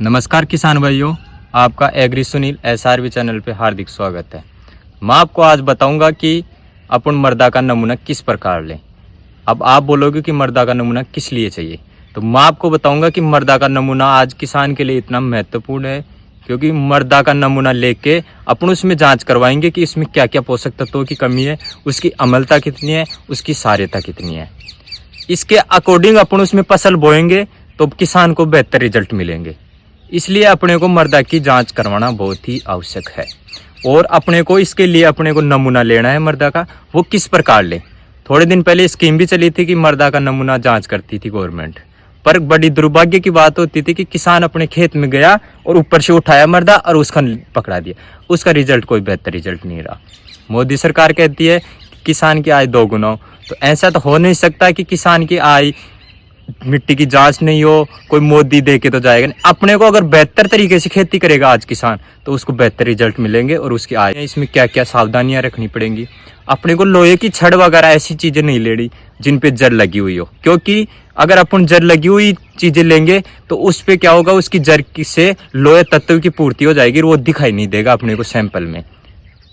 नमस्कार किसान भाइयों, आपका एग्री सुनील SRV चैनल पे हार्दिक स्वागत है। मैं आपको आज बताऊंगा कि अपन मृदा का नमूना किस प्रकार लें। अब आप बोलोगे कि मृदा का नमूना किस लिए चाहिए, तो मैं आपको बताऊंगा कि मृदा का नमूना आज किसान के लिए इतना महत्वपूर्ण है क्योंकि मृदा का नमूना लेके अपन उसमें जांच करवाएंगे कि इसमें क्या क्या पोषक तत्वों की कमी है, उसकी अम्लता कितनी है, उसकी सार्यता कितनी है। इसके अकॉर्डिंग अपन उसमें फसल बोएंगे तो किसान को बेहतर रिजल्ट मिलेंगे। इसलिए अपने को मृदा की जांच करवाना बहुत ही आवश्यक है। और अपने को इसके लिए अपने को नमूना लेना है मृदा का, वो किस प्रकार ले। थोड़े दिन पहले स्कीम भी चली थी कि मृदा का नमूना जांच करती थी गवर्नमेंट, पर बड़ी दुर्भाग्य की बात होती थी कि किसान अपने खेत में गया और ऊपर से उठाया मृदा और उसका पकड़ा दिया, उसका रिजल्ट कोई बेहतर रिजल्ट नहीं रहा। मोदी सरकार कहती है कि किसान की आय 2 गुना हो, तो ऐसा तो हो नहीं सकता कि किसान की आय मिट्टी की जांच नहीं हो, कोई मोदी दे के तो जाएगा नहीं। अपने को अगर बेहतर तरीके से खेती करेगा आज किसान, तो उसको बेहतर रिजल्ट मिलेंगे और उसकी आय। इसमें क्या क्या सावधानियां रखनी पड़ेंगी। अपने को लोहे की छड़ वगैरह ऐसी चीजें नहीं लेनी जिन पे जर लगी हुई हो, क्योंकि अगर अपन जर लगी हुई चीजें लेंगे तो उस पे क्या होगा, उसकी जर से लोहे तत्व की पूर्ति हो जाएगी और वो दिखाई नहीं देगा अपने को सैंपल में।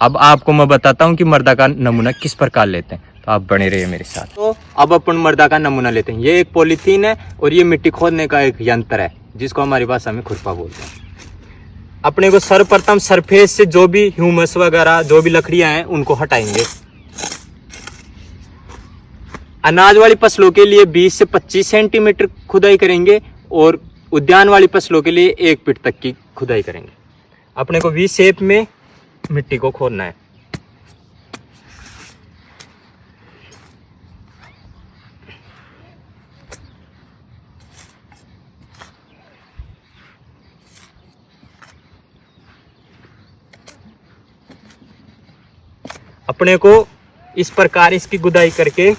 अब आपको मैं बताता हूँ कि मृदा का नमूना किस प्रकार लेते हैं, तो आप बने रहिए मेरे साथ। तो अब अपन मृदा का नमूना लेते हैं। ये एक पॉलीथीन है और ये मिट्टी खोदने का एक यंत्र है जिसको हमारी भाषा में खुरपा बोलते हैं। अपने को सर्वप्रथम सरफेस से जो भी ह्यूमस वगैरह जो भी लकड़ियां हैं उनको हटाएंगे। अनाज वाली फसलों के लिए 20 से 25 सेंटीमीटर खुदाई करेंगे और उद्यान वाली फसलों के लिए 1 फीट तक की खुदाई करेंगे। अपने को वी शेप में मिट्टी को खोदना है। अपने को इस प्रकार इसकी गुदाई करके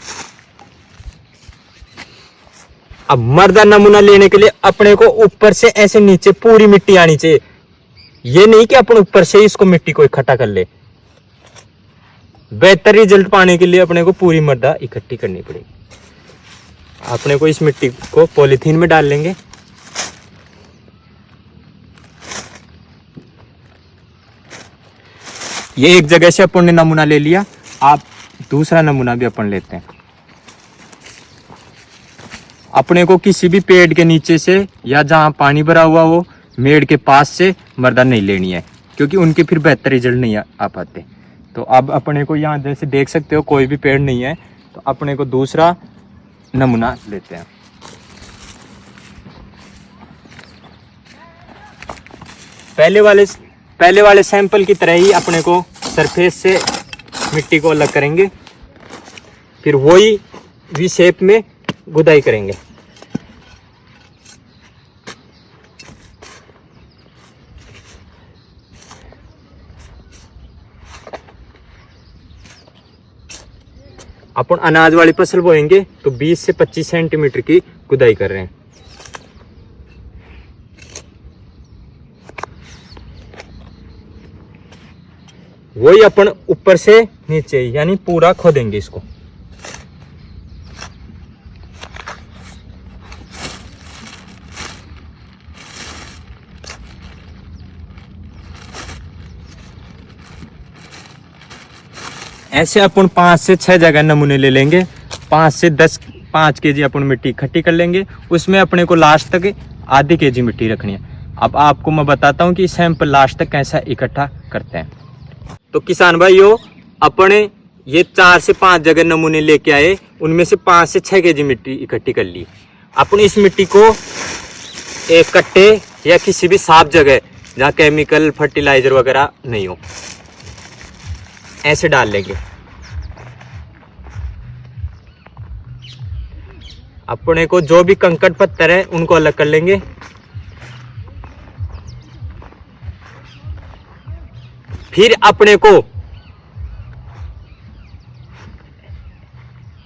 अब मृदा नमूना लेने के लिए अपने को ऊपर से ऐसे नीचे पूरी मिट्टी आनी चाहिए। ये नहीं कि अपन ऊपर से इसको मिट्टी को इकट्ठा कर ले। बेहतर रिजल्ट पाने के लिए अपने को पूरी मृदा इकट्ठी करनी पड़ेगी। अपने को इस मिट्टी को पॉलीथीन में डाल लेंगे। ये एक जगह से अपन ने नमूना ले लिया, आप दूसरा नमूना भी अपन लेते हैं। अपने को किसी भी पेड़ के नीचे से या जहां पानी भरा हुआ हो मेड़ के पास से मृदा नहीं लेनी है, क्योंकि उनके फिर बेहतर रिजल्ट नहीं आ पाते। तो अब अपने को यहाँ जैसे देख सकते हो कोई भी पेड़ नहीं है, तो अपने को दूसरा नमूना लेते हैं। पहले वाले सैंपल की तरह ही अपने को सरफेस से मिट्टी को अलग करेंगे, फिर वही वी शेप में गुदाई करेंगे। अपन अनाज वाली फसल बोएंगे तो 20 से 25 सेंटीमीटर की गुदाई कर रहे हैं। वही अपन ऊपर से नीचे यानी पूरा खोदेंगे इसको। ऐसे अपन 5 से 6 जगह नमूने ले लेंगे। 5 से 10 5 kg अपन मिट्टी इकट्ठी कर लेंगे। उसमें अपने को लास्ट तक आधी kg मिट्टी रखनी है। अब आपको मैं बताता हूँ कि सैंपल लास्ट तक कैसा इकट्ठा करते हैं। तो किसान भाइयों, अपने ये 4 से 5 जगह नमूने लेके आए, उनमें से 5 से 6 kg मिट्टी इकट्ठी कर ली। अपन इस मिट्टी को एक कट्टे या किसी भी साफ जगह जहाँ केमिकल फर्टिलाइजर वगैरह नहीं हो ऐसे डाल लेंगे। अपने को जो भी कंकड़ पत्थर है उनको अलग कर लेंगे। फिर अपने को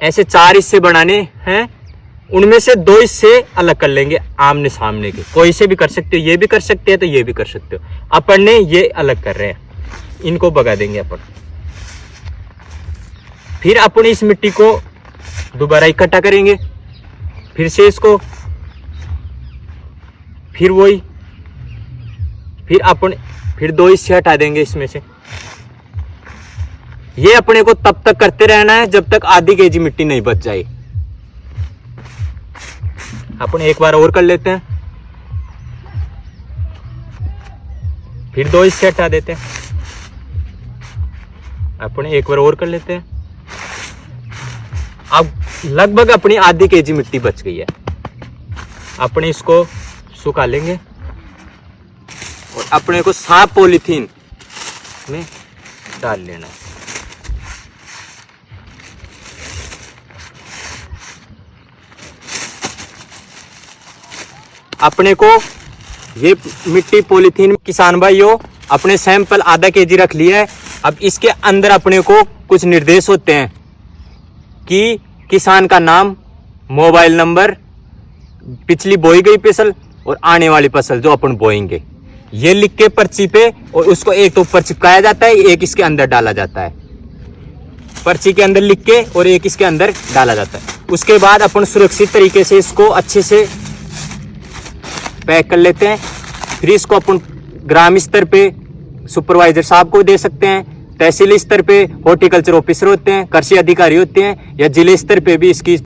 ऐसे 4 हिस्से बनाने हैं, उनमें से 2 हिस्से अलग कर लेंगे आमने सामने के। कोई से भी कर सकते हो, ये भी कर सकते हैं तो ये भी कर सकते हो। अपन ने ये अलग कर रहे हैं, इनको भगा देंगे अपन। फिर अपन इस मिट्टी को दोबारा इकट्ठा करेंगे, फिर से इसको, फिर वही फिर 2 हिस्से हटा देंगे इसमें से। ये अपने को तब तक करते रहना है जब तक आधी केजी मिट्टी नहीं बच जाए। अपन एक बार और कर लेते हैं, फिर 2 हिस्से हटा देते हैं। अपन एक बार और कर लेते हैं। अब लगभग अपनी आधी केजी मिट्टी बच गई है। अपने इसको सुखा लेंगे और अपने को साफ पॉलीथीन में डाल लेना है। अपने को ये मिट्टी पॉलीथीन, किसान भाइयों अपने सैंपल आधा केजी रख लिया है। अब इसके अंदर अपने को कुछ निर्देश होते हैं कि किसान का नाम, मोबाइल नंबर, पिछली बोई गई फसल और आने वाली फसल जो अपन बोएंगे, ये लिख के पर्ची पे, और उसको एक तो ऊपर चिपकाया जाता है, एक इसके अंदर डाला जाता है। पर्ची के अंदर लिख के और एक इसके अंदर डाला जाता है। उसके बाद अपन सुरक्षित तरीके से इसको अच्छे से पैक कर लेते हैं। फिर इसको अपन ग्राम स्तर पे सुपरवाइजर साहब को दे सकते हैं, तहसील स्तर पे हॉर्टिकल्चर ऑफिसर होते हैं, कृषि अधिकारी होते हैं, या जिले स्तर पे भी इसकी